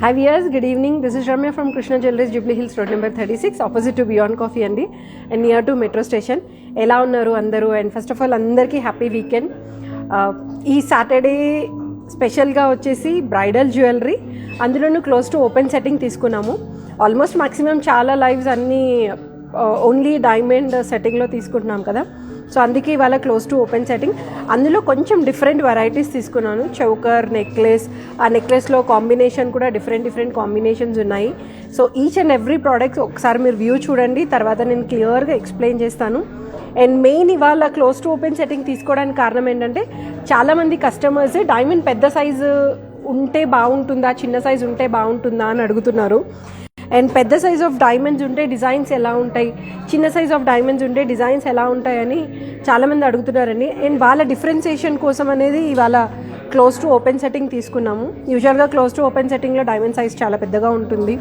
Hi viewers, good evening. This is Ramya from Krishna Jewelries, Jubilee Hills Road number 36, opposite to Beyond Coffee and near to Metro Station. ఎలా ఉన్నారు అందరూ? And first of all అందరికీ happy weekend. ఈ Saturday స్పెషల్గా వచ్చేసి bridal jewellery, అందులోనూ close to open setting తీసుకున్నాము. Almost maximum చాలా లైవ్స్ అన్నీ ఓన్లీ డైమండ్ సెట్టింగ్లో తీసుకుంటున్నాం కదా, సో అందుకే ఇవాళ క్లోజ్ టు ఓపెన్ సెట్టింగ్. అందులో కొంచెం డిఫరెంట్ వెరైటీస్ తీసుకున్నాను. చౌకర్, నెక్లెస్, ఆ నెక్లెస్లో కాంబినేషన్ కూడా డిఫరెంట్ కాంబినేషన్స్ ఉన్నాయి. So each and every products ఒకసారి మీరు వ్యూ చూడండి, తర్వాత నేను క్లియర్గా ఎక్స్ప్లెయిన్ చేస్తాను. అండ్ మెయిన్ ఇవాళ క్లోజ్ టు ఓపెన్ సెట్టింగ్ తీసుకోవడానికి కారణం ఏంటంటే, చాలామంది కస్టమర్స్ డైమండ్ పెద్ద సైజు ఉంటే బాగుంటుందా, చిన్న సైజు ఉంటే బాగుంటుందా అని అడుగుతున్నారు. అండ్ పెద్ద సైజ్ ఆఫ్ డైమండ్స్ ఉంటే డిజైన్స్ ఎలా ఉంటాయి, చిన్న సైజ్ ఆఫ్ డైమండ్స్ ఉంటే డిజైన్స్ ఎలా ఉంటాయని చాలామంది అడుగుతున్నారండి. అండ్ వాళ్ళ డిఫరెన్సియేషన్ కోసం అనేది ఇవాళ క్లోజ్ టు ఓపెన్ సెట్టింగ్ తీసుకున్నాము. యూజువల్గా క్లోజ్ టు ఓపెన్ సెట్టింగ్లో డైమండ్ సైజ్ చాలా పెద్దగా ఉంటుంది.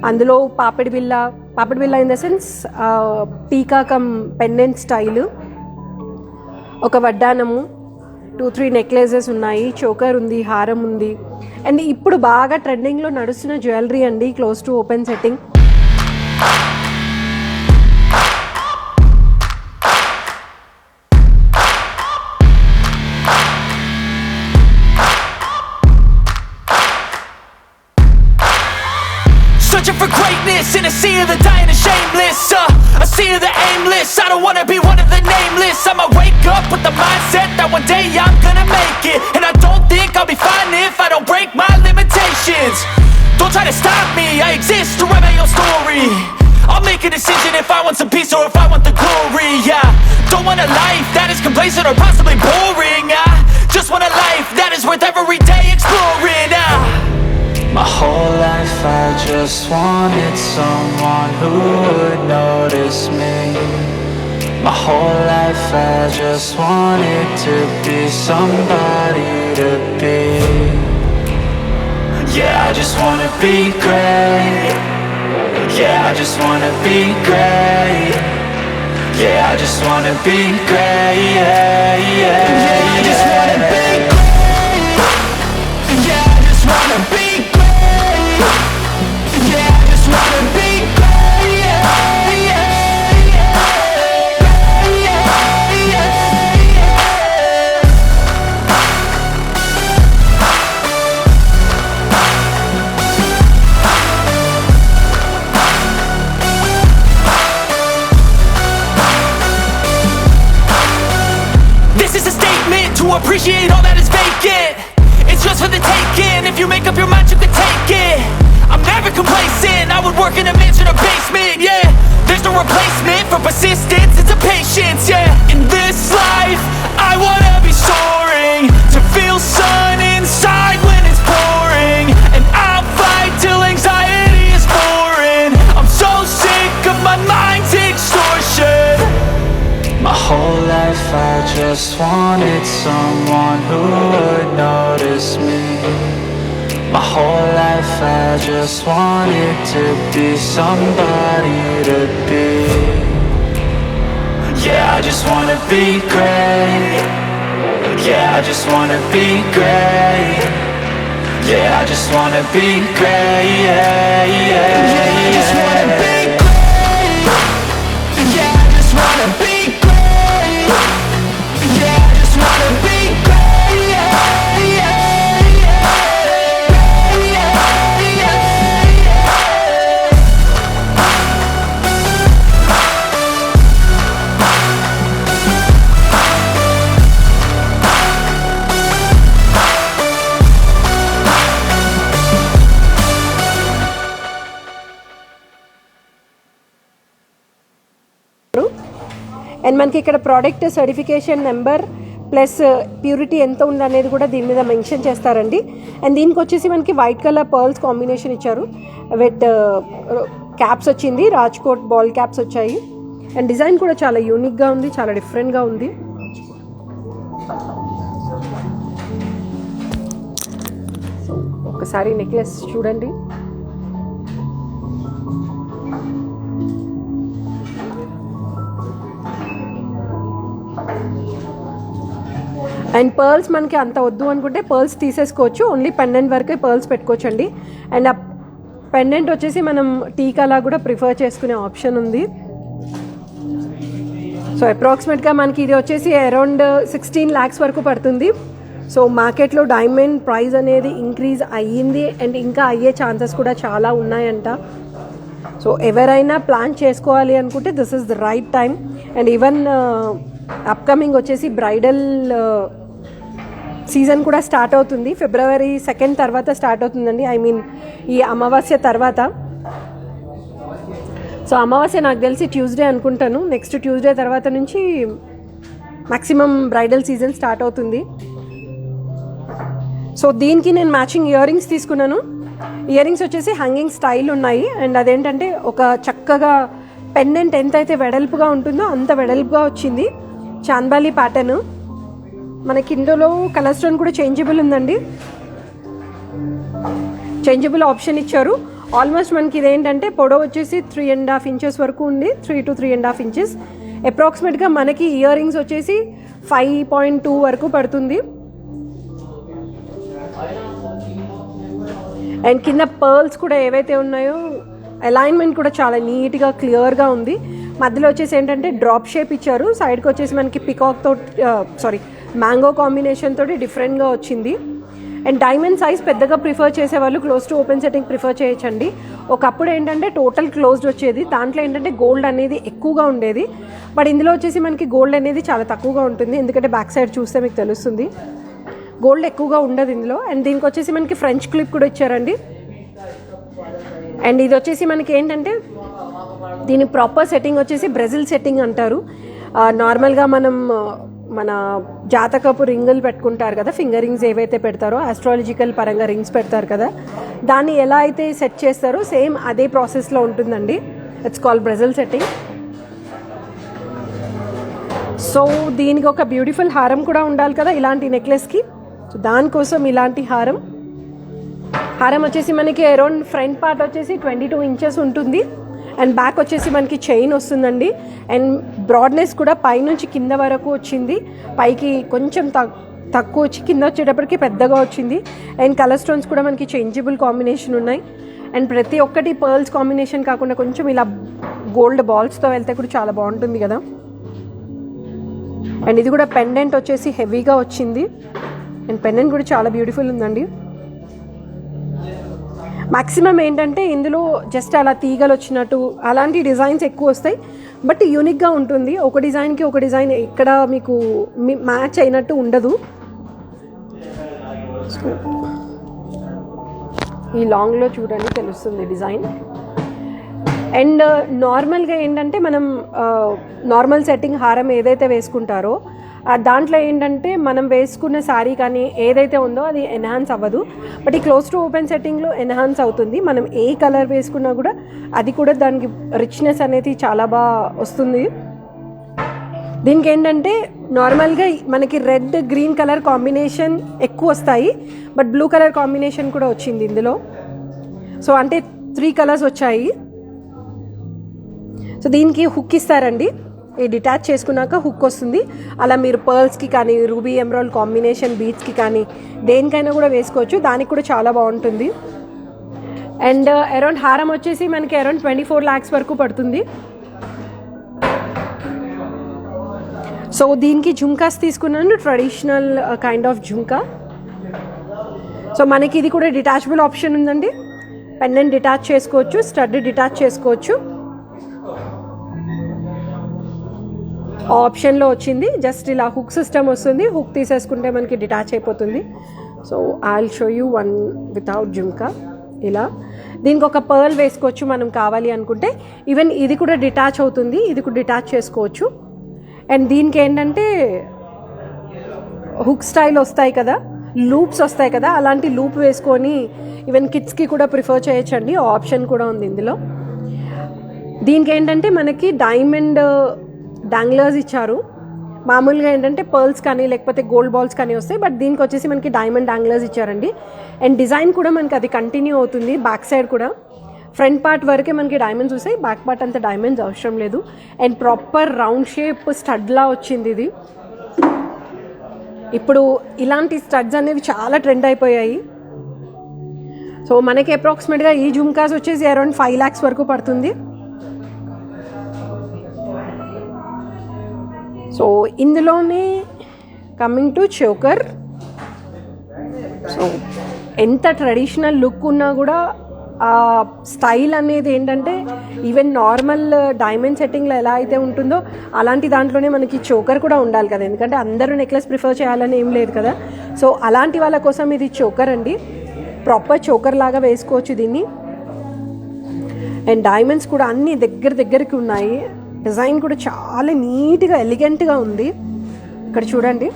అందులో పాపిడి బిల్ల ఇన్ ద సెన్స్ పీకాకం పెండెంట్ స్టైలు, ఒక వడ్డానము, 2-3 నెక్లెసెస్ ఉన్నాయి, చోకర్ ఉంది, హారం ఉంది. అండ్ ఇప్పుడు బాగా ట్రెండింగ్లో నడుస్తున్న జ్యువెలరీ అండి close to open setting. Searching for greatness in a sea of the dying and shameless, a sea of the aimless. I don't wanna be one of the nameless. I'ma wake up with the mindset that one day I'm gonna make it, and I don't think I'll be fine if I don't break my limitations. Don't try to stop me, I exist to write my own story. I'll make a decision if I want some peace or if I want the glory. Yeah, don't want a life that is complacent or possibly boring. I just want a life that is worth every day exploring. My whole life I just wanted someone who would notice me. My whole life I just wanted to be somebody to be. Yeah, I just wanna be great. Yeah, I just wanna be great. Yeah, I just wanna be great. Yeah, yeah, yeah, I just wanna be great. Yeah, I just wanna be great. Yeah, I just wanna be great. Yeah, yeah, yeah, yeah, yeah, yeah. This is a statement to appreciate all that is vacant. It's just for the taking. If you make up your mind, you can take it. I'm never complacent. I would work in a mansion or basement. Yeah, there's no replacement for persistence. It's a patience. Yeah, in this life, I wanna be soaring, to feel sun inside when it's pouring, and I'll fight till anxiety is foreign. I'm so sick of my mind's extortion. My whole life I just wanted someone who would notice me. My whole life I just wanted to be somebody to be. Yeah, I just wanna be great. Yeah, I just wanna be great. Yeah, I just wanna be great. Yeah, yeah, yeah, I just wanna be great. Yeah, I just wanna be great. Yeah, I just wanna be great. Yeah, yeah, yeah, yeah, yeah, yeah. And మనకి ఇక్కడ product certification number plus purity ఎంత ఉందనేది కూడా దీని మీద mention చేస్తారండి. And దీనికి వచ్చేసి మనకి వైట్ కలర్ పర్ల్స్ కాంబినేషన్ ఇచ్చారు, విత్ క్యాప్స్ వచ్చింది, రాజ్కోట్ బాల్ క్యాప్స్ వచ్చాయి. అండ్ డిజైన్ కూడా చాలా యూనిక్గా ఉంది, చాలా డిఫరెంట్గా ఉంది. సో ఒకసారి నెక్లెస్ చూడండి. అండ్ పర్ల్స్ మనకి అంత వద్దు అనుకుంటే పర్ల్స్ తీసేసుకోవచ్చు, ఓన్లీ పెండెంట్ వరకే పర్ల్స్ పెట్టుకోవచ్చు అండి. అండ్ ఆ పెండెంట్ వచ్చేసి మనం టీకాలా కూడా ప్రిఫర్ చేసుకునే ఆప్షన్ ఉంది. సో అప్రాక్సిమేట్గా మనకి ఇది వచ్చేసి అరౌండ్ 16 lakhs వరకు పడుతుంది. సో మార్కెట్లో డైమండ్ ప్రైస్ అనేది ఇంక్రీజ్ అయ్యింది అండ్ ఇంకా అయ్యే ఛాన్సెస్ కూడా చాలా ఉన్నాయంట. సో ఎవరైనా ప్లాన్ చేసుకోవాలి అనుకుంటే this is the right time. And even upcoming వచ్చేసి బ్రైడల్ సీజన్ కూడా స్టార్ట్ అవుతుంది. February 2nd తర్వాత స్టార్ట్ అవుతుందండి, ఐ మీన్ ఈ అమావాస్య తర్వాత. సో అమావాస్య నాకు తెలిసి ట్యూస్డే అనుకుంటాను, నెక్స్ట్ ట్యూస్డే తర్వాత నుంచి మ్యాక్సిమం బ్రైడల్ సీజన్ స్టార్ట్ అవుతుంది. సో దీనికి నేను మ్యాచింగ్ ఇయర్ రింగ్స్ తీసుకున్నాను. ఇయర్ రింగ్స్ వచ్చేసి హ్యాంగింగ్ స్టైల్ ఉన్నాయి. అండ్ అదేంటంటే ఒక చక్కగా పెండెంట్ ఎంతైతే వెడల్పుగా ఉంటుందో అంత వెడల్పుగా వచ్చింది. చాంద్బాలి ప్యాటర్న్. మనకి ఇందులో కలర్ స్టోన్ కూడా చేంజబుల్ ఉందండి, చేంజబుల్ ఆప్షన్ ఇచ్చారు. ఆల్మోస్ట్ మనకి ఇదేంటంటే పొడవు వచ్చేసి 3.5 inches వరకు ఉంది, 3 to 3.5 inches. అప్రాక్సిమేట్గా మనకి ఇయర్ రింగ్స్ వచ్చేసి 5.2 వరకు పడుతుంది. అండ్ కింద పర్ల్స్ కూడా ఏవైతే ఉన్నాయో అలైన్మెంట్ కూడా చాలా నీట్గా క్లియర్గా ఉంది. మధ్యలో వచ్చేసి ఏంటంటే డ్రాప్ షేప్ ఇచ్చారు, సైడ్కి వచ్చేసి మనకి పికాక్తో మ్యాంగో కాంబినేషన్ తోటి డిఫరెంట్గా వచ్చింది. అండ్ డైమండ్ సైజ్ పెద్దగా ప్రిఫర్ చేసేవాళ్ళు close to open setting prefer చేయొచ్చండి. ఒకప్పుడు ఏంటంటే టోటల్ క్లోజ్డ్ వచ్చేది, దాంట్లో ఏంటంటే గోల్డ్ అనేది ఎక్కువగా ఉండేది. బట్ ఇందులో వచ్చేసి మనకి గోల్డ్ అనేది చాలా తక్కువగా ఉంటుంది, ఎందుకంటే బ్యాక్ సైడ్ చూస్తే మీకు తెలుస్తుంది గోల్డ్ ఎక్కువగా ఉండదు ఇందులో. అండ్ దీనికి వచ్చేసి మనకి ఫ్రెంచ్ క్లిప్ కూడా ఇచ్చారండి. అండ్ ఇది వచ్చేసి మనకి ఏంటంటే దీని ప్రాపర్ సెట్టింగ్ వచ్చేసి బ్రెజిల్ సెట్టింగ్ అంటారు. నార్మల్గా మనం మన జాతకపు రింగులు పెట్టుకుంటారు కదా, ఫింగర్ రింగ్స్ ఏవైతే పెడతారో ఆస్ట్రాలజికల్ పరంగా రింగ్స్ పెడతారు కదా, దాన్ని ఎలా అయితే సెట్ చేస్తారో సేమ్ అదే ప్రాసెస్లో ఉంటుందండి. It's called Brazil setting. So దీనికి ఒక బ్యూటిఫుల్ హారం కూడా ఉండాలి కదా ఇలాంటి నెక్లెస్కి. సో దానికోసం ఇలాంటి హారం వచ్చేసి మనకి అరౌండ్ ఫ్రంట్ పార్ట్ వచ్చేసి 22 inches ఉంటుంది. అండ్ బ్యాక్ వచ్చేసి మనకి చైన్ వస్తుందండి. అండ్ బ్రాడ్నెస్ కూడా పైనుంచి కింద వరకు వచ్చింది, పైకి కొంచెం తక్కువ వచ్చి కింద వచ్చేటప్పటికి పెద్దగా వచ్చింది. అండ్ కలర్ స్టోన్స్ కూడా మనకి చేంజబుల్ కాంబినేషన్ ఉన్నాయి. అండ్ ప్రతి ఒక్కటి పర్ల్స్ కాంబినేషన్ కాకుండా కొంచెం ఇలా గోల్డ్ బాల్స్తో వెళ్తే కూడా చాలా బాగుంటుంది కదా. అండ్ ఇది కూడా పెండెంట్ వచ్చేసి హెవీగా వచ్చింది. అండ్ పెండెంట్ కూడా చాలా బ్యూటిఫుల్ ఉందండి. మ్యాక్సిమం ఏంటంటే ఇందులో జస్ట్ అలా తీగలు వచ్చినట్టు అలాంటి డిజైన్స్ ఎక్కువ వస్తాయి, బట్ యూనిక్గా ఉంటుంది. ఒక డిజైన్కి ఒక డిజైన్ ఎక్కడ మీకు మ్యాచ్ అయినట్టు ఉండదు. ఈ లాంగ్లో చూడండి తెలుస్తుంది డిజైన్. అండ్ నార్మల్గా ఏంటంటే మనం నార్మల్ సెట్టింగ్ హారం ఏదైతే వేసుకుంటారో దాంట్లో ఏంటంటే మనం వేసుకున్న శారీ కానీ ఏదైతే ఉందో అది ఎన్హాన్స్ అవ్వదు, బట్ ఈ క్లోజ్ టు ఓపెన్ సెట్టింగ్లో ఎన్హాన్స్ అవుతుంది. మనం ఏ కలర్ వేసుకున్నా కూడా అది కూడా దానికి రిచ్నెస్ అనేది చాలా బాగా వస్తుంది. దీనికి ఏంటంటే నార్మల్గా మనకి రెడ్ గ్రీన్ కలర్ కాంబినేషన్ ఎక్కువ వస్తాయి, బట్ బ్లూ కలర్ కాంబినేషన్ కూడా వచ్చింది ఇందులో. సో అంటే 3 colors వచ్చాయి. సో దీనికి హుక్ ఇస్తారండి, ఈ డిటాచ్ చేసుకున్నాక హుక్ వస్తుంది. అలా మీరు పర్ల్స్కి కానీ రూబీ ఎమరాల్డ్ కాంబినేషన్ బీడ్స్కి కానీ దేనికైనా కూడా వేసుకోవచ్చు, దానికి కూడా చాలా బాగుంటుంది. అండ్ అరౌండ్ హారం వచ్చేసి మనకి అరౌండ్ 24 lakhs వరకు పడుతుంది. సో దీనికి జుంకాస్ తీసుకున్నాను, traditional kind of jhumka. So మనకి ఇది కూడా డిటాచబుల్ ఆప్షన్ ఉందండి, పెండెంట్ డిటాచ్ చేసుకోవచ్చు, స్టడ్ డిటాచ్ చేసుకోవచ్చు. ఆప్షన్లో వచ్చింది. జస్ట్ ఇలా హుక్ సిస్టమ్ వస్తుంది, హుక్ తీసేసుకుంటే మనకి డిటాచ్ అయిపోతుంది. So I will show you one without jhumka. ఇలా దీనికి ఒక పర్ల్ వేసుకోవచ్చు మనం కావాలి అనుకుంటే. ఈవెన్ ఇది కూడా డిటాచ్ అవుతుంది, ఇది కూడా డిటాచ్ చేసుకోవచ్చు. అండ్ దీనికి ఏంటంటే హుక్ స్టైల్ వస్తాయి కదా, లూప్స్ వస్తాయి కదా, అలాంటి లూప్ వేసుకొని ఈవెన్ కిడ్స్కి కూడా ప్రిఫర్ చేయొచ్చండి, ఆప్షన్ కూడా ఉంది ఇందులో. దీనికి ఏంటంటే మనకి డైమండ్ డాంగ్లర్స్ ఇచ్చారు. మామూలుగా ఏంటంటే పర్ల్స్ కానీ లేకపోతే గోల్డ్ బాల్స్ కానీ వస్తాయి, బట్ దీనికి వచ్చేసి మనకి డైమండ్ డాంగ్లర్స్ ఇచ్చారండి. అండ్ డిజైన్ కూడా మనకి అది కంటిన్యూ అవుతుంది. బ్యాక్ సైడ్ కూడా ఫ్రంట్ పార్ట్ వరకే మనకి డైమండ్స్ వస్తాయి, బ్యాక్ పార్ట్ అంత డైమండ్స్ అవసరం లేదు. అండ్ ప్రాపర్ రౌండ్ షేప్ స్టడ్లా వచ్చింది ఇది. ఇప్పుడు ఇలాంటి స్టడ్స్ అనేవి చాలా ట్రెండ్ అయిపోయాయి. సో మనకి అప్రాక్సిమేట్గా ఈ జుమ్కాస్ వచ్చేసి అరౌండ్ 5 lakhs వరకు పడుతుంది. సో ఇందులోనే కమింగ్ టు చోకర్. సో ఎంత ట్రెడిషనల్ లుక్ ఉన్నా కూడా ఆ స్టైల్ అనేది ఏంటంటే ఈవెన్ నార్మల్ డైమండ్ సెట్టింగ్లో ఎలా అయితే ఉంటుందో అలాంటి దాంట్లోనే మనకి చోకర్ కూడా ఉండాలి కదా, ఎందుకంటే అందరూ నెక్లెస్ ప్రిఫర్ చేయాలని ఏం లేదు కదా. సో అలాంటి వాళ్ళ కోసం ఇది చోకర్ అండి, ప్రాపర్ చోకర్ లాగా వేసుకోవచ్చు దీన్ని. అండ్ డైమండ్స్ కూడా అన్ని దగ్గరికి ఉన్నాయి. డిజైన్ కూడా చాలా నీట్గా ఎలిగెంట్గా ఉంది. ఇక్కడ చూడండి,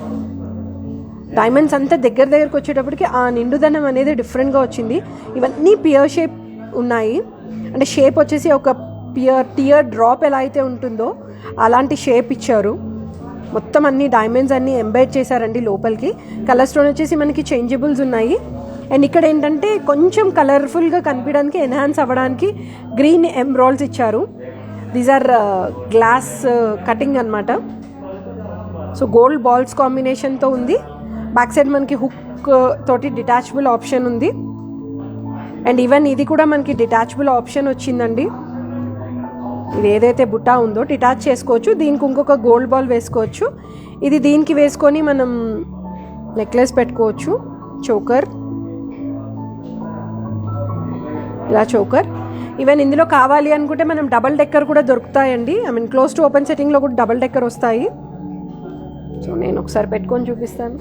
డైమండ్స్ అంతా దగ్గరకు వచ్చేటప్పటికి ఆ నిండుదనం అనేది డిఫరెంట్గా వచ్చింది. ఇవన్నీ పియర్ షేప్ ఉన్నాయి, అంటే షేప్ వచ్చేసి ఒక టియర్ డ్రాప్ ఎలా అయితే ఉంటుందో అలాంటి షేప్ ఇచ్చారు. మొత్తం అన్ని డైమండ్స్ అన్ని ఎంబెడ్ చేశారండి లోపలికి. కలర్ స్టోన్ వచ్చేసి మనకి చేంజబుల్స్ ఉన్నాయి. అండ్ ఇక్కడ ఏంటంటే కొంచెం కలర్ఫుల్గా కనిపించడానికి, ఎన్హాన్స్ అవ్వడానికి గ్రీన్ ఎమ్రాల్స్ ఇచ్చారు. దీస్ ఆర్ గ్లాస్ కటింగ్ అనమాట. సో గోల్డ్ బాల్స్ కాంబినేషన్తో ఉంది. బ్యాక్ సైడ్ మనకి హుక్ తోటి డిటాచబుల్ ఆప్షన్ ఉంది. అండ్ ఈవెన్ ఇది కూడా మనకి డిటాచబుల్ ఆప్షన్ వచ్చిందండి. ఇది ఏదైతే బుట్టా ఉందో డిటాచ్ చేసుకోవచ్చు. దీనికి ఇంకొక గోల్డ్ బాల్ వేసుకోవచ్చు. ఇది దీనికి వేసుకొని మనం నెక్లెస్ పెట్టుకోవచ్చు. చోకర్, ఇలా చోకర్. ఈవెన్ ఇందులో కావాలి అనుకుంటే మనం డబల్ డెక్కర్ కూడా దొరుకుతాయండి. I mean close to open సెట్టింగ్లో కూడా డబల్ డెక్కర్ వస్తాయి. సో నేను ఒకసారి పెట్టుకొని చూపిస్తాను.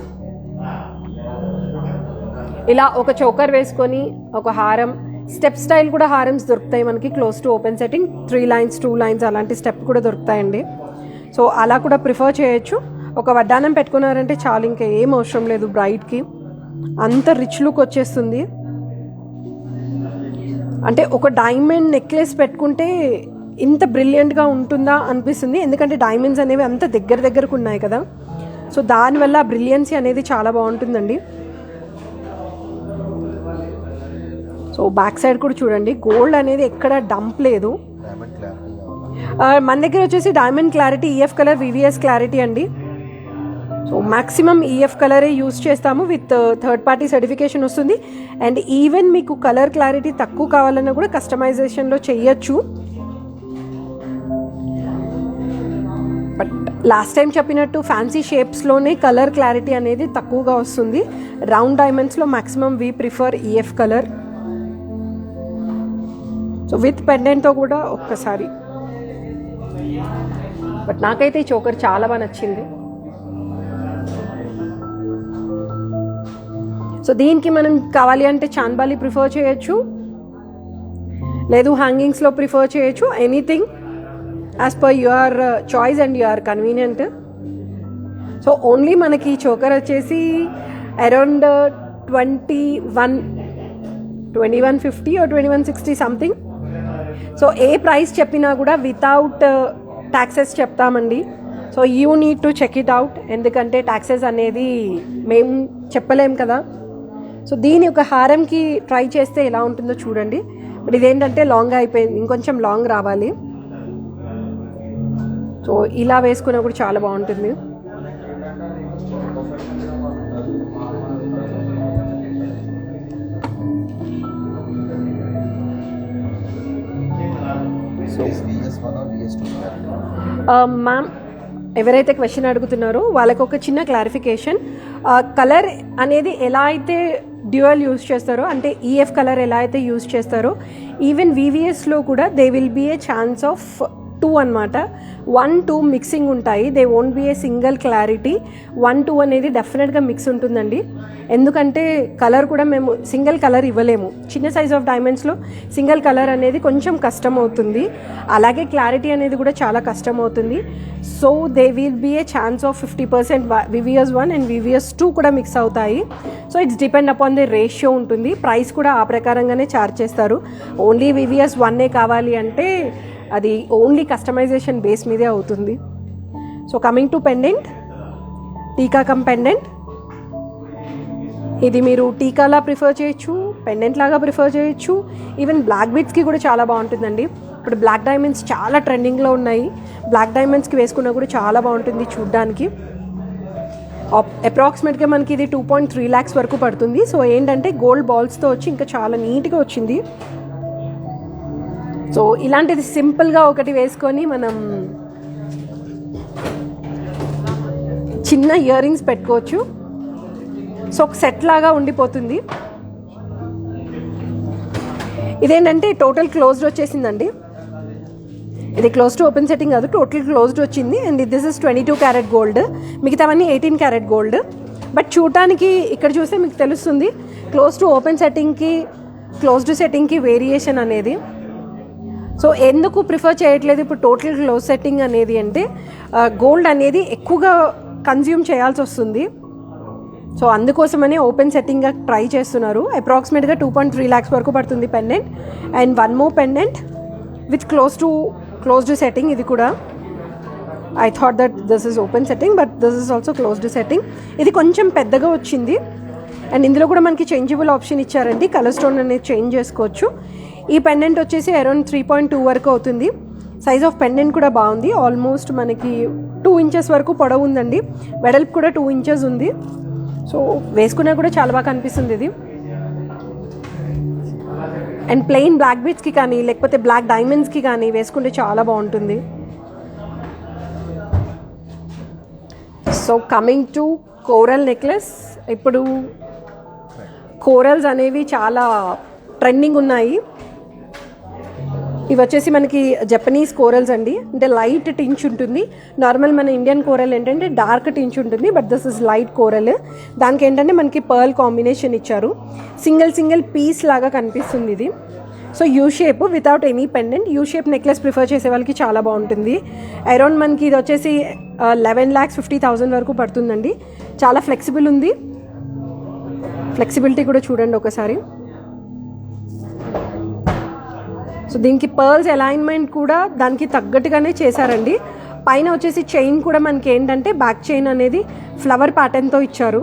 ఇలా ఒక చోకర్ వేసుకొని ఒక హారం, స్టెప్ స్టైల్ కూడా హారమ్స్ దొరుకుతాయి మనకి close to open setting. 3 lines 2 lines అలాంటి స్టెప్ కూడా దొరుకుతాయండి. సో అలా కూడా ప్రిఫర్ చేయొచ్చు. ఒక వడ్డానం పెట్టుకున్నారంటే చాలు, ఇంకా ఏం అవసరం లేదు బ్రైడ్కి. అంత రిచ్ లుక్ వచ్చేస్తుంది. అంటే ఒక డైమండ్ నెక్లెస్ పెట్టుకుంటే ఇంత బ్రిలియంట్గా ఉంటుందా అనిపిస్తుంది, ఎందుకంటే డైమండ్స్ అనేవి అంత దగ్గరకు ఉన్నాయి కదా. సో దానివల్ల బ్రిలియన్సీ అనేది చాలా బాగుంటుందండి. సో బ్యాక్ సైడ్ కూడా చూడండి, గోల్డ్ అనేది ఎక్కడ డంప్ లేదు. మన దగ్గర వచ్చేసి diamond clarity, EF colour, VVS clarity అండి. సో మ్యాక్సిమం ఈఎఫ్ కలరే యూస్ చేస్తాము, విత్ థర్డ్ పార్టీ సర్టిఫికేషన్ వస్తుంది. అండ్ ఈవెన్ మీకు కలర్ క్లారిటీ తక్కువ కావాలన్నా కూడా కస్టమైజేషన్లో చెయ్యొచ్చు. బట్ లాస్ట్ టైం చెప్పినట్టు ఫ్యాన్సీ షేప్స్లోనే కలర్ క్లారిటీ అనేది తక్కువగా వస్తుంది. రౌండ్ డైమండ్స్లో maximum we prefer EF colour. So with పెండెంట్తో కూడా ఒక్కసారి. బట్ నాకైతే ఈ చోకర్ చాలా బాగా నచ్చింది. సో దీనికి మనం కావాలి అంటే చాన్బాలి ప్రిఫర్ చేయొచ్చు, లేదు హ్యాంగింగ్స్లో ప్రిఫర్ చేయొచ్చు. Anything as per your choice and your convenient. So only మనకి చోకర్ వచ్చేసి అరౌండ్ 2150 or 2160 సంథింగ్. సో ఏ ప్రైస్ చెప్పినా కూడా వితౌట్ ట్యాక్సెస్ చెప్తామండి. So you need to check it out, ఎందుకంటే ట్యాక్సెస్ అనేది మేము చెప్పలేం కదా. సో దీని ఒక హారంకి ట్రై చేస్తే ఎలా ఉంటుందో చూడండి. బట్ ఇదేంటంటే లాంగ్ అయిపోయింది, ఇంకొంచెం లాంగ్ రావాలి. సో ఇలా వేసుకున్నా కూడా చాలా బాగుంటుంది. మ్యామ్, ఎవరైతే క్వశ్చన్ అడుగుతున్నారో వాళ్ళకు ఒక చిన్న క్లారిఫికేషన్. కలర్ అనేది ఎలా అయితే డ్యూయల్ యూజ్ చేస్తారో, అంటే ఈఎఫ్ కలర్ ఎలా అయితే యూజ్ చేస్తారో, ఈవెన్ వివిఎస్లో కూడా there will be a chance of 2 అనమాట. 1-2 మిక్సింగ్ ఉంటాయి. There won't be a single clarity. 1-2 అనేది డెఫినెట్గా మిక్స్ ఉంటుందండి. ఎందుకంటే కలర్ కూడా మేము సింగిల్ కలర్ ఇవ్వలేము. చిన్న సైజ్ ఆఫ్ డైమండ్స్లో సింగిల్ కలర్ అనేది కొంచెం కష్టం అవుతుంది, అలాగే క్లారిటీ అనేది కూడా చాలా కష్టం అవుతుంది. So there will be a chance of 50% VVS 1 and VVS 2 కూడా మిక్స్ అవుతాయి. So it's depend upon the ratio ఉంటుంది. ప్రైస్ కూడా ఆ ప్రకారంగానే ఛార్జ్ చేస్తారు. ఓన్లీ వివిఎస్ 1 కావాలి అంటే అది ఓన్లీ కస్టమైజేషన్ బేస్ మీదే అవుతుంది. సో కమింగ్ టు పెండెంట్, టీకా కమ్ పెండెంట్. ఇది మీరు టీకాలా ప్రిఫర్ చేయొచ్చు, పెండెంట్ లాగా ప్రిఫర్ చేయొచ్చు. ఈవెన్ బ్లాక్ బీడ్స్కి కూడా చాలా బాగుంటుందండి. ఇప్పుడు బ్లాక్ డైమండ్స్ చాలా ట్రెండింగ్లో ఉన్నాయి. బ్లాక్ డైమండ్స్కి వేసుకున్నా కూడా చాలా బాగుంటుంది చూడ్డానికి. అప్రాక్సిమేట్గా మనకి ఇది 2.3 lakhs వరకు పడుతుంది. సో ఏంటంటే గోల్డ్ బాల్స్తో వచ్చి ఇంకా చాలా నీట్గా వచ్చింది. సో ఇలాంటిది సింపుల్గా ఒకటి వేసుకొని మనం చిన్న ఇయర్ రింగ్స్ పెట్టుకోవచ్చు. సో ఒక సెట్ లాగా ఉండిపోతుంది. ఇదేంటంటే టోటల్ క్లోజ్డ్ వచ్చేసిందండి. ఇది క్లోజ్ టు ఓపెన్ సెట్టింగ్ కాదు, టోటల్ క్లోజ్డ్ వచ్చింది. And this is 22 carat gold, మిగతావన్నీ 18 క్యారెట్ గోల్డ్. బట్ చూడటానికి ఇక్కడ చూస్తే మీకు తెలుస్తుంది క్లోజ్ టు ఓపెన్ సెట్టింగ్కి క్లోజ్డ్ సెట్టింగ్కి వేరియేషన్ అనేది. సో ఎందుకు ప్రిఫర్ చేయట్లేదు ఇప్పుడు టోటల్ క్లోజ్ సెట్టింగ్ అనేది అంటే గోల్డ్ అనేది ఎక్కువగా కన్జ్యూమ్ చేయాల్సి వస్తుంది. సో అందుకోసమనే ఓపెన్ సెట్టింగ్గా ట్రై చేస్తున్నారు. అప్రాక్సిమేట్గా 2.3 lakhs వరకు పడుతుంది pendant. And one more pendant with closed setting. ఇది కూడా I thought that this is open setting but this is also closed setting. ఇది కొంచెం పెద్దగా వచ్చింది. అండ్ ఇందులో కూడా మనకి చేంజబుల్ ఆప్షన్ ఇచ్చారండి, కలర్ స్టోన్ అనేది చేంజ్ చేసుకోవచ్చు. ఈ పెండెంట్ వచ్చేసి అరౌండ్ 3.2 వరకు అవుతుంది. సైజ్ ఆఫ్ పెండెంట్ కూడా బాగుంది. ఆల్మోస్ట్ మనకి 2 inches వరకు పొడవు ఉందండి, వెడల్పు కూడా 2 inches ఉంది. సో వేసుకున్నా కూడా చాలా బాగా కనిపిస్తుంది ఇది. అండ్ ప్లెయిన్ బ్లాక్ బీడ్స్కి కానీ లేకపోతే బ్లాక్ డైమండ్స్కి కానీ వేసుకుంటే చాలా బాగుంటుంది. So coming to coral necklace. ఇప్పుడు కోరల్స్ అనేవి చాలా ట్రెండింగ్ ఉన్నాయి. ఇవి వచ్చేసి మనకి జపనీస్ కోరల్స్ అండి, అంటే లైట్ టించ్ ఉంటుంది. నార్మల్ మన ఇండియన్ కోరల్ ఏంటంటే డార్క్ టించ్ ఉంటుంది, but this is light coral. దానికి ఏంటంటే మనకి పర్ల్ కాంబినేషన్ ఇచ్చారు. సింగిల్ పీస్ లాగా కనిపిస్తుంది ఇది. So U shape without any pendant. U shape necklace prefer చేసే వాళ్ళకి చాలా బాగుంటుంది. అరౌండ్ మనకి ఇది వచ్చేసి 11,50,000 వరకు పడుతుందండి. చాలా ఫ్లెక్సిబుల్ ఉంది. ఫ్లెక్సిబిలిటీ కూడా చూడండి ఒకసారి. సో దీనికి పర్ల్స్ అలైన్మెంట్ కూడా దానికి తగ్గట్టుగానే చేశారండి. పైన వచ్చేసి చైన్ కూడా మనకి ఏంటంటే బ్యాక్ చైన్ అనేది ఫ్లవర్ ప్యాటర్న్తో ఇచ్చారు.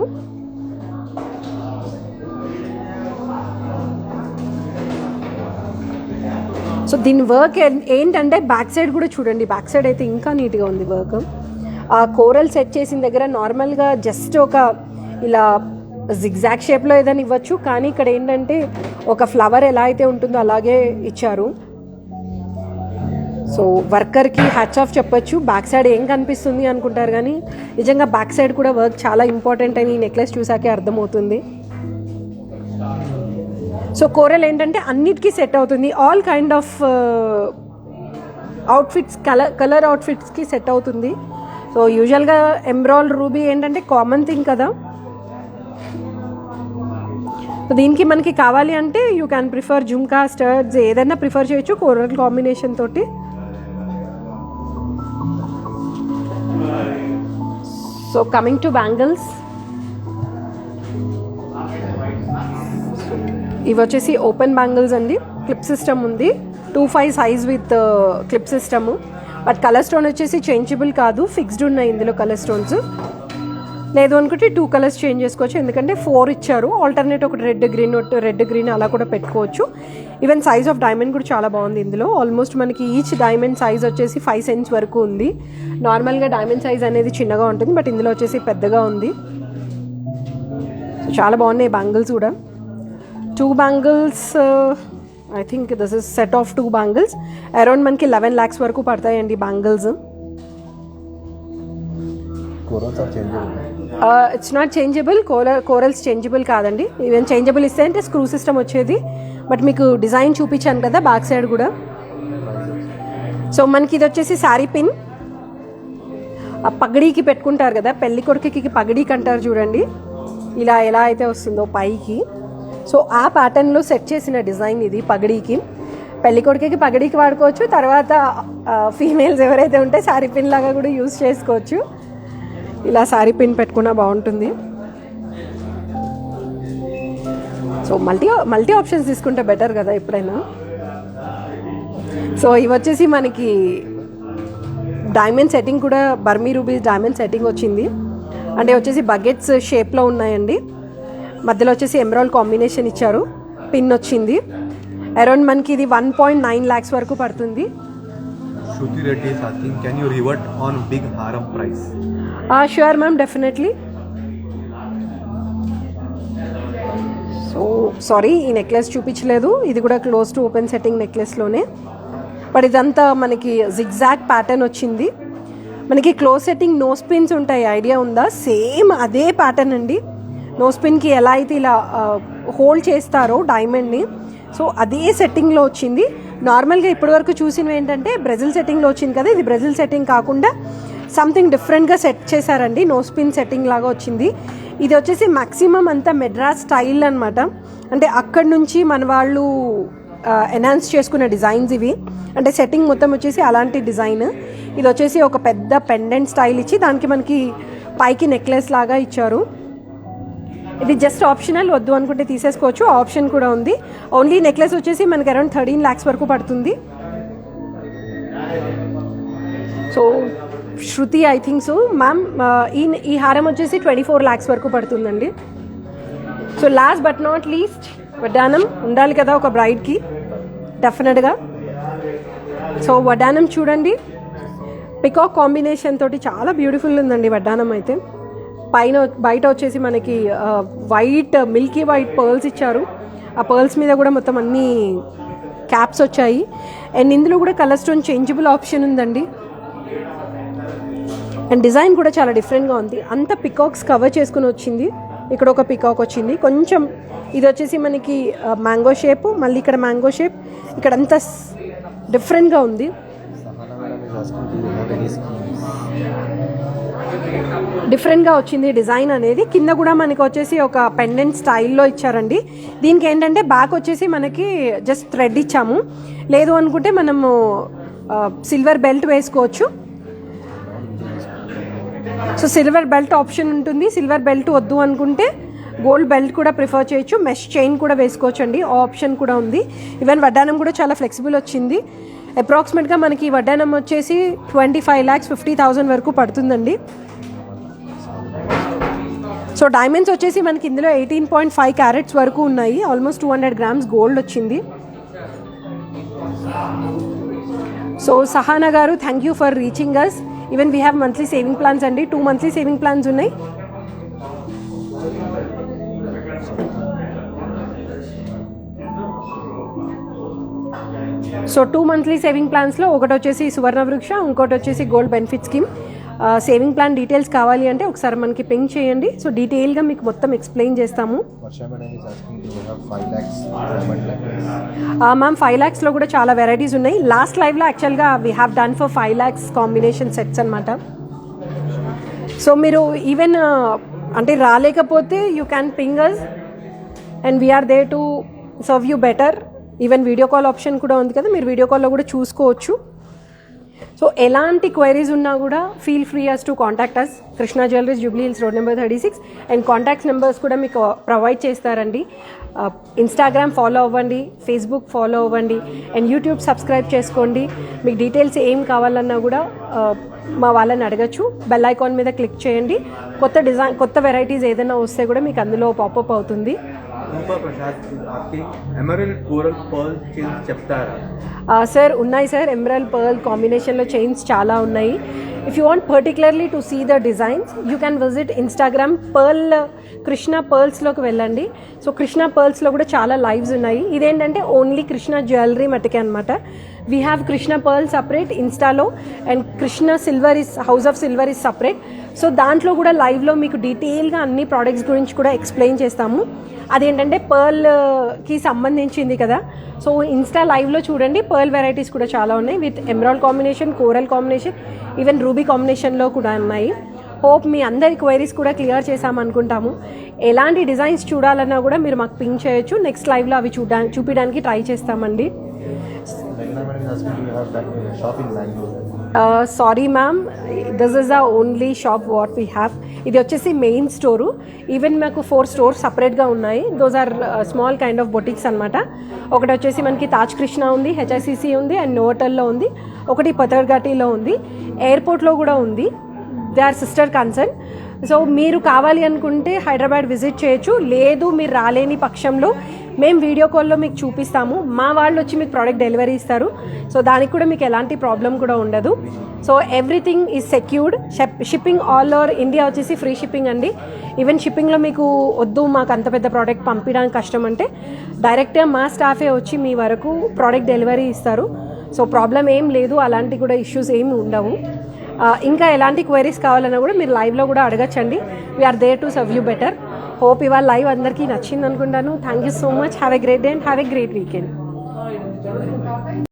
సో దీని వర్క్ ఏంటంటే బ్యాక్ సైడ్ కూడా చూడండి, బ్యాక్ సైడ్ అయితే ఇంకా నీట్గా ఉంది వర్క్. ఆ కోరల్ సెట్ చేసిన దగ్గర నార్మల్గా జస్ట్ ఒక ఇలా జిగ్జాగ్ షేప్లో ఏదైనా ఇవ్వచ్చు, కానీ ఇక్కడ ఏంటంటే ఒక ఫ్లవర్ ఎలా అయితే ఉంటుందో అలాగే ఇచ్చారు. సో వర్కర్కి హ్యాట్స్ ఆఫ్ చెప్పొచ్చు. బ్యాక్ సైడ్ ఏం కనిపిస్తుంది అనుకుంటారు, కానీ నిజంగా బ్యాక్ సైడ్ కూడా వర్క్ చాలా ఇంపార్టెంట్ అని ఈ నెక్లెస్ చూసాకే అర్థమవుతుంది. సో కోరల్ ఏంటంటే అన్నిటికీ సెట్ అవుతుంది. All kind of outfits, colour అవుట్ఫిట్స్కి సెట్ అవుతుంది. సో యూజువల్గా ఎమ్రాల్డ్ రూబీ ఏంటంటే కామన్ థింగ్ కదా. సో దీనికి మనకి కావాలి అంటే you can prefer jhumka, studs ఏదైనా ప్రిఫర్ చేయొచ్చు కోరల్ కాంబినేషన్ తోటి. So coming to bangles. ఇవి వచ్చేసి ఓపెన్ బ్యాంగిల్స్ అండి, క్లిప్ సిస్టమ్ ఉంది. 2.5 size with clip system. But colour stone వచ్చేసి చేంజబుల్ కాదు, ఫిక్స్డ్ ఉన్నాయి ఇందులో కలర్ స్టోన్స్. లేదు అనుకుంటే 2 కలర్స్ చేంజ్ చేసుకోవచ్చు, ఎందుకంటే 4 ఇచ్చారు. ఆల్టర్నేట్ ఒకటి రెడ్ గ్రీన్ అలా కూడా పెట్టుకోవచ్చు. ఈవెన్ సైజ్ ఆఫ్ డైమండ్ కూడా చాలా బాగుంది ఇందులో. ఆల్మోస్ట్ మనకి ఈచ్ డైమండ్ సైజ్ వచ్చేసి 5 cents వరకు ఉంది. నార్మల్గా డైమండ్ సైజ్ అనేది చిన్నగా ఉంటుంది, బట్ ఇందులో వచ్చేసి పెద్దగా ఉంది. సో చాలా బాగున్నాయి బ్యాంగిల్స్ కూడా. 2 bangles, I think this is set of 2 bangles. Around మనకి 11 lakhs వరకు పడతాయండి bangles. Corals are changeable. It's not changeable. Corals changeable కాదండి. ఈవెన్ చేంజబుల్ ఇస్తే అంటే స్క్రూ సిస్టమ్ వచ్చేది. బట్ మీకు డిజైన్ చూపించాను కదా బ్యాక్ సైడ్ కూడా. సో మనకి ఇది వచ్చేసి శారీ పిన్. ఆ పగడీకి పెట్టుకుంటారు కదా, పెళ్లి కొడుకుకి పగడీకి అంటారు చూడండి, ఇలా ఎలా అయితే వస్తుందో పైకి. సో ఆ ప్యాటర్న్లో సెట్ చేసిన డిజైన్ ఇది పగడీకి. పెళ్లి కొడుకుకి పగడీకి వాడుకోవచ్చు, తర్వాత ఫీమేల్స్ ఎవరైతే ఉంటే శారీ పిన్ లాగా కూడా యూజ్ చేసుకోవచ్చు. ఇలా శారీ పిన్ పెట్టుకున్నా బాగుంటుంది. సో మల్టీ ఆప్షన్స్ తీసుకుంటే బెటర్ కదా ఎప్పుడైనా. సో ఇవి వచ్చేసి మనకి డైమండ్ సెట్టింగ్ కూడా బర్మీ రూబీస్ డైమండ్ సెట్టింగ్ వచ్చింది. అంటే వచ్చేసి బకెట్స్ షేప్లో ఉన్నాయండి. మధ్యలో వచ్చేసి ఎమరాల్డ్ కాంబినేషన్ ఇచ్చారు, పిన్ వచ్చింది. అరౌండ్ మనకి ఇది 1.9 lakhs వరకు పడుతుంది. Shruti Reddy is asking, can you revert on big haram price? Sure ma'am, definitely. So sorry ఈ నెక్లెస్ చూపించలేదు, ఇది కూడా క్లోజ్ టు ఓపెన్ సెట్టింగ్ నెక్లెస్లోనే. బట్ ఇదంతా మనకి జిగ్జాగ్ ప్యాటర్న్ వచ్చింది. మనకి క్లోజ్ సెట్టింగ్ నోస్ పిన్స్ ఉంటాయి, ఐడియా ఉందా? సేమ్ అదే ప్యాటర్న్ అండి. నోస్ పిన్కి ఎలా అయితే ఇలా హోల్డ్ చేస్తారో డైమండ్ని, సో అదే సెట్టింగ్లో వచ్చింది. నార్మల్గా ఇప్పటివరకు చూసినవి ఏంటంటే బ్రెజిల్ సెట్టింగ్లో వచ్చింది కదా, ఇది బ్రెజిల్ సెట్టింగ్ కాకుండా సంథింగ్ డిఫరెంట్గా సెట్ చేశారండి. నోస్ పిన్ సెట్టింగ్ లాగా వచ్చింది. ఇది వచ్చేసి మ్యాక్సిమం అంతా మెడ్రాస్ స్టైల్ అనమాట. అంటే అక్కడి నుంచి మన వాళ్ళు ఎన్హాన్స్ చేసుకున్న డిజైన్స్ ఇవి. అంటే సెట్టింగ్ మొత్తం వచ్చేసి అలాంటి డిజైన్. ఇది వచ్చేసి ఒక పెద్ద పెండెంట్ స్టైల్ ఇచ్చి దానికి మనకి పైకి నెక్లెస్ లాగా ఇచ్చారు. ఇది జస్ట్ ఆప్షనల్, వద్దు అనుకుంటే తీసేసుకోవచ్చు, ఆప్షన్ కూడా ఉంది. ఓన్లీ నెక్లెస్ వచ్చేసి మనకి అరౌండ్ 13 lakhs వరకు పడుతుంది. So Shruti I think so ma'am, ఈ హారం వచ్చేసి 24 lakhs వరకు పడుతుందండి. So last but not least వడ్డానం ఉండాలి కదా ఒక బ్రైడ్కి డెఫినెట్గా. సో వడ్డానం చూడండి, పికాక్ కాంబినేషన్ తోటి చాలా బ్యూటిఫుల్ ఉందండి వడ్డానం అయితే. బయట వచ్చేసి మనకి వైట్ మిల్కీ వైట్ పర్ల్స్ ఇచ్చారు. ఆ పర్ల్స్ మీద కూడా మొత్తం అన్ని క్యాప్స్ వచ్చాయి. అండ్ ఇందులో కూడా కలర్ స్టోన్ చేంజబుల్ ఆప్షన్ ఉందండి. అండ్ డిజైన్ కూడా చాలా డిఫరెంట్గా ఉంది. అంత పికాక్స్ కవర్ చేసుకుని వచ్చింది. ఇక్కడ ఒక పికాక్ వచ్చింది కొంచెం. ఇది వచ్చేసి మనకి మ్యాంగో షేప్, మళ్ళీ ఇక్కడ మ్యాంగో షేప్, ఇక్కడ అంతా డిఫరెంట్గా ఉంది. డిఫరెంట్గా వచ్చింది డిజైన్ అనేది. కింద కూడా మనకి వచ్చేసి ఒక పెండెంట్ స్టైల్లో ఇచ్చారండి. దీనికి ఏంటంటే బ్యాక్ వచ్చేసి మనకి జస్ట్ థ్రెడ్ ఇచ్చాము. లేదు అనుకుంటే మనము సిల్వర్ బెల్ట్ వేసుకోవచ్చు. సో సిల్వర్ బెల్ట్ ఆప్షన్ ఉంటుంది. సిల్వర్ బెల్ట్ వద్దు అనుకుంటే గోల్డ్ బెల్ట్ కూడా ప్రిఫర్ చేయొచ్చు. మెష్ చైన్ కూడా వేసుకోవచ్చు అండి, ఆప్షన్ కూడా ఉంది. ఈవెన్ వడ్డానం కూడా చాలా ఫ్లెక్సిబుల్ వచ్చింది. అప్రాక్సిమేట్గా మనకి వడ్డానం వచ్చేసి 25,50,000 వరకు పడుతుందండి. సో డైమండ్స్ వచ్చేసి మనకి ఇందులో 18.5 carats వరకు ఉన్నాయి. ఆల్మోస్ట్ 200 grams గోల్డ్ వచ్చింది. సో సహానా గారు thank you for reaching us. Even we have monthly saving plans అండి. 2 monthly సేవింగ్ ప్లాన్స్ ఉన్నాయి. సో 2 monthly సేవింగ్ ప్లాన్స్లో ఒకటి వచ్చేసి సువర్ణ వృక్ష, ఇంకోటి వచ్చేసి gold benefit scheme. Saving plan details కావాలి అంటే ఒకసారి మనకి పింక్ చేయండి. సో డీటెయిల్గా మీకు మొత్తం ఎక్స్ప్లెయిన్ చేస్తాము. మ్యామ్ 5 lakhsలో కూడా చాలా వెరైటీస్ ఉన్నాయి. లాస్ట్ లైవ్లో యాక్చువల్గా we have done for 5 lakhs combination sets అనమాట. సో మీరు ఈవెన్ అంటే రాలేకపోతే you can ping us and we're there to serve you better. Even video call option కూడా ఉంది కదా, మీరు వీడియో కాల్లో కూడా చూసుకోవచ్చు. సో ఎలాంటి క్వైరీస్ ఉన్నా కూడా feel free us to contact us. Krishna jewelleries Jubilee Hills road number 36. And contacts numbers కూడా మీకు ప్రొవైడ్ చేస్తారండి. ఇన్స్టాగ్రామ్ ఫాలో అవ్వండి, ఫేస్బుక్ ఫాలో అవ్వండి, అండ్ యూట్యూబ్ సబ్స్క్రైబ్ చేసుకోండి. మీకు డీటెయిల్స్ ఏం కావాలన్నా కూడా మా వాళ్ళని అడగచ్చు. బెల్ ఐకాన్ మీద క్లిక్ చేయండి. కొత్త డిజైన్, కొత్త వెరైటీస్ ఏదైనా వస్తే కూడా మీకు అందులో పాపప్ అవుతుంది. సార్ ఉన్నాయి సార్, ఎమరల్డ్ పర్ల్ కాంబినేషన్లో చైన్స్ చాలా ఉన్నాయి. If you want particularly to see the designs you can visit Instagram pearl Krishna పర్ల్స్లోకి వెళ్ళండి. సో కృష్ణ పర్ల్స్లో కూడా చాలా లైవ్స్ ఉన్నాయి. ఇదేంటంటే ఓన్లీ కృష్ణ జ్యువెలరీ మట్టుకే అనమాట. We have Krishna pearl separate ఇన్స్టాలో, and Krishna silver is house of silver is separate. So దాంట్లో కూడా లైవ్లో మీకు డీటెయిల్గా అన్ని ప్రోడక్ట్స్ గురించి కూడా ఎక్స్ప్లెయిన్ చేస్తాము. అదేంటంటే పర్ల్కి సంబంధించింది కదా. సో ఇన్స్టా లైవ్లో చూడండి, పర్ల్ వెరైటీస్ కూడా చాలా ఉన్నాయి with emerald combination, coral combination, even ruby కాంబినేషన్లో కూడా ఉన్నాయి. హోప్ మీ అందరి క్వైరీస్ కూడా క్లియర్ చేసామనుకుంటాము. ఎలాంటి డిజైన్స్ చూడాలన్నా కూడా మీరు మాకు పింక్ చేయొచ్చు. నెక్స్ట్ లైవ్లో అవి చూపించడానికి ట్రై చేస్తామండి. Sorry ma'am, this is the only shop what we have. ఇది వచ్చేసి మెయిన్ స్టోరు. ఈవెన్ మాకు 4 stores సపరేట్గా ఉన్నాయి. Those are small kind of boutiques అనమాట. ఒకటి వచ్చేసి మనకి తాజ్ కృష్ణ ఉంది, హెచ్ఐసిసి ఉంది, అండ్ నోవటల్లో ఉంది. ఒకటి పతర్ఘాటీలో ఉంది, ఎయిర్పోర్ట్లో కూడా ఉంది. They are sister concern. So మీరు కావాలి అనుకుంటే హైదరాబాద్ విజిట్ చేయొచ్చు. లేదు మీరు రాలేని పక్షంలో మేము వీడియో కాల్లో మీకు చూపిస్తాము, మా వాళ్ళు వచ్చి మీకు ప్రోడక్ట్ డెలివరీ ఇస్తారు. సో దానికి కూడా మీకు ఎలాంటి ప్రాబ్లం కూడా ఉండదు. So everything is secured. Shipping all over India వచ్చేసి ఫ్రీ షిప్పింగ్ అండి. ఈవెన్ షిప్పింగ్లో మీకు వద్దు మాకు అంత పెద్ద ప్రోడక్ట్ పంపించడానికి కష్టం అంటే డైరెక్ట్గా మా స్టాఫే వచ్చి మీ వరకు ప్రోడక్ట్ డెలివరీ ఇస్తారు. సో ప్రాబ్లం ఏం లేదు, అలాంటి కూడా ఇష్యూస్ ఏమి ఉండవు. ఇంకా ఎలాంటి క్వైరీస్ కావాలన్నా కూడా మీరు లైవ్లో కూడా అడగచ్చండి. We're there to serve you better. Hope ఇవాళ లైవ్ అందరికీ నచ్చింది అనుకుంటాను. Thank you so much. Have a great day and have a great weekend.